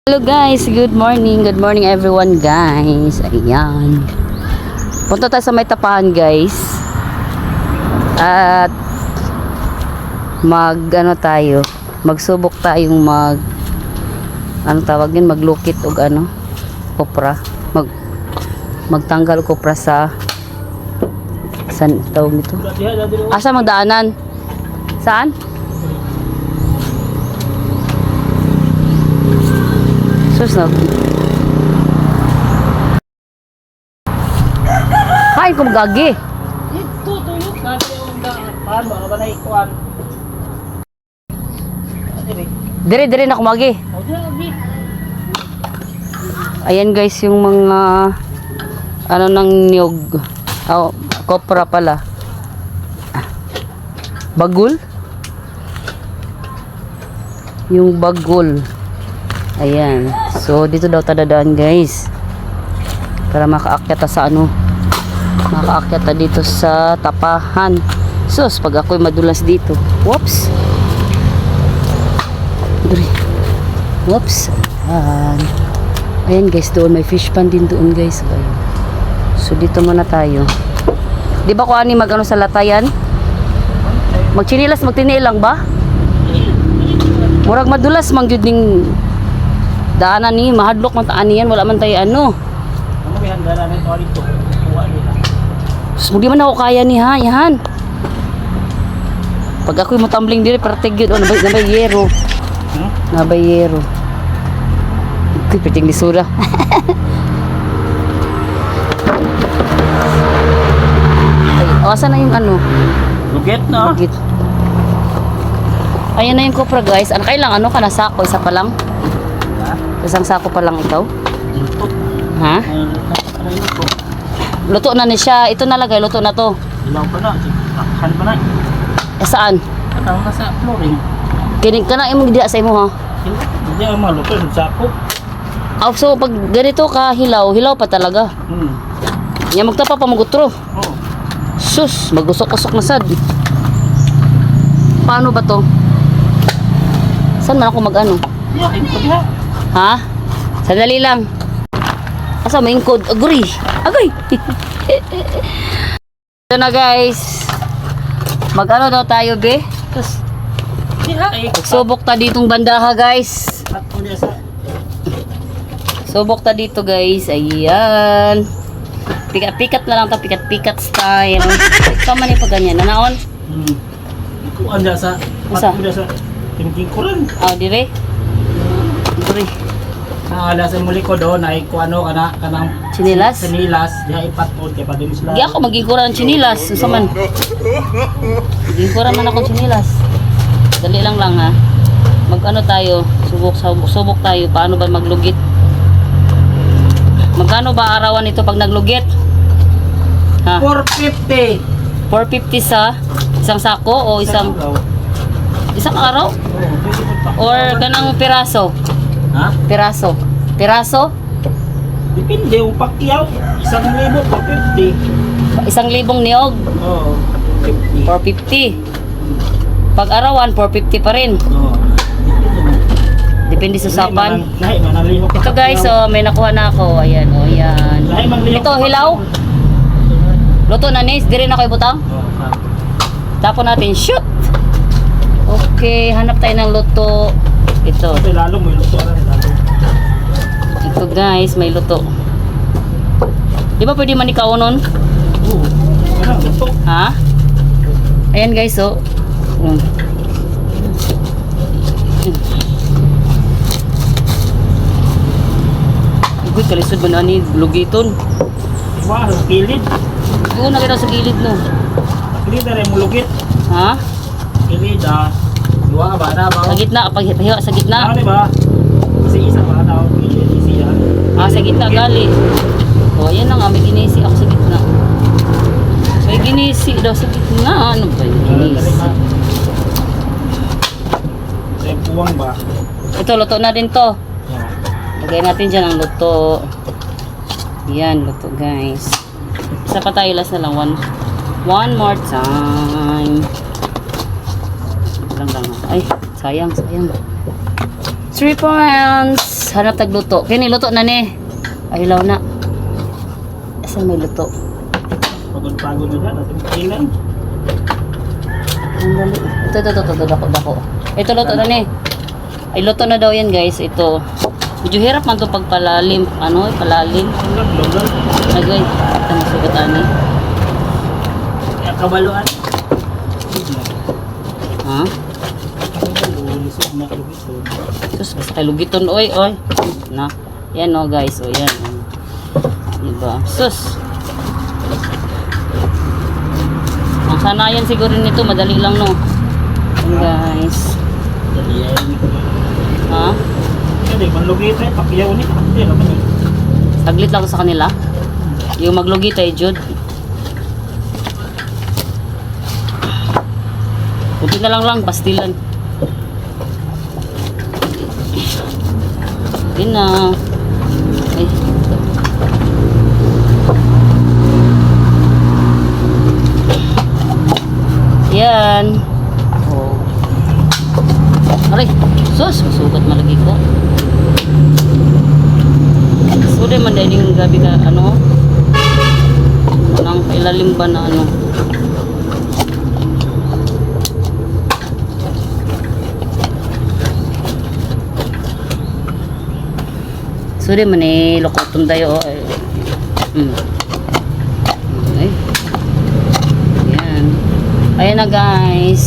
Hello guys, good morning everyone guys. Ayan, punta tayo sa may tapahan guys. At magsubok tayong maglukit o kopra. Magtanggal kopra sa saan tawag nito? Asa magdaanan? Saan? Sus na. Kain ko magagi. Ito tuyok natin yung daan ba ba na ikuan. Dire na kumagi. O di. Ayan guys yung mga ng niyog. Kopra pala. Bagul. Yung bagul. Ayan. So dito daw tadadaan guys. Para makaakyat sa makaakyat dito sa tapahan. Sus, pag ako'y madulas dito. Whoops. Whoops. Ayan guys, doon may fish pan din doon guys. Ayan. So dito muna tayo. Di ba ko ani sa latayan? Magchinilas, magtinilang ba? Murag madulas mangyud ning daanan ni mahadlok man taan yan, wala man tayo Ano may handa na ito dito. Kuha nila. So, di man ako kaya ni ha, yan. Pag ako'y mo tumbling dire pertig yun, nabay yero. Nabay yero. Ito'y pertig ni Sura. Ay, asan na yung Lugit na. Lugit. Ayan na yung kopra guys. Kailang ka na sako, isa pa lang. Isang sako pa lang ikaw. Luto. Ha? Luto na ni siya. Ito nalagay, luto na to. Ilaw pa na. Han pa na. Saan? Katawang ka sa flooring. Kinig ka na imong diya sa imo ha. Hindi ang maluto sa sako. So pag ganito ka hilaw pa talaga. Nya magtapa pa magutro. Oo. Sus, magusok-usok na sad. Paano ba to? Saan man ako Yakin ko diha. Ha? Sandali lang. Asa may code? Agri. Agay. Ito na guys. Daw tayo be? Tapos Diha subok ta ditong bandaha guys. At ko diha sa Subok ta dito guys. Ayan. Pikat-pikat na lang ta. Pikat-pikat style. Ikaw man yung pag ganyan. Nanaon? Kuan diha sa Asa? At ko diha sa tingking kuran. Dire. Dire. Ala sa muli ko do na kanang Chinilas? Chinilas diha ipatod kay pag sila. Di ako magigura ng chinilas. Unsa man? Magigura man ako ng chinilas. Dali lang ha. Tayo. Subok tayo. Paano ba maglugit? Magkano ba arawan ito pag naglugit? Ha? 450. 450 sa isang sako o isang araw? Or kanang piraso? Ha? Piraso? Depende yung pakyaw. 1,000 450. 1,000 niyog? Oo. 450. Pag arawan, 450 pa rin. Oo. Depende sa sapan. Lahi man ang lihok. Ito guys, may nakuha na ako. Ayan, yan. Lahi man lihok. Ito, hilaw. Luto na nis. Dire na kayo butang. Tapon natin. Shoot! Okay, hanap tayo ng luto. Ito. Ito lalo mo yung luto. Ito guys, may luto. Di ba pwede man ikaw nun? Oo. Anong luto? Ha? Ayan guys, oh. Uy, kalisod ba na ni lugiton? Wow, kilid. Oo, nakita sa gilid no. Kilid na rin mo lugit. Ha? Kilid Dua ba na ba? Sa gitna, pag hiwa sa gitna. Ano ba? Isa ba na? Kilid, isa. Sa gitna gali. Ayan na nga, may ginisi ako sa gitna. May ginisi daw sa gitna. Ano ba yung ginisi? Sa puwang ba? Ito, luto na din to. Lagay natin dyan ang luto. Yan, luto guys. Isa pa tayo, last na lang. One more time. Lang. Ay, sayang. 3 pounds. hanap tagluto. Kini luto na ni. Ay, hilaw na. Asa may luto? Pagod-pagod na siya. Natin kailan. Ang dali. Ito, dako. Ito luto na ni. Ay, luto na daw yan guys. Ito. Medyo hirap man ito pagpalalim. Ano, palalim. Lugar. Nagay. Ito masugatan ni. Kaya kabaluan. Ha? Lisod na lugisod. Sus, basta kay lugiton. Oy. Na. Yan o guys. O yan. Diba? Sus. Ang sanayan siguro nito. Madali lang no. Yan guys. Yan. Ha? Hindi, manlugit tayo. Pakiyaw ni. Hindi naman eh. Saglit lang sa kanila. Yung maglugi tayo, Jud. Kunti na lang, pastilan. Yun na. Ay. Yan. Oh. Aray, sus, masugat malagi ko. So, di man dahil yung gabi ka, ano, nang kailalim ba na, ano. So, di man eh, lokoton tayo, oh. Ay. Yan. Ayan na, guys.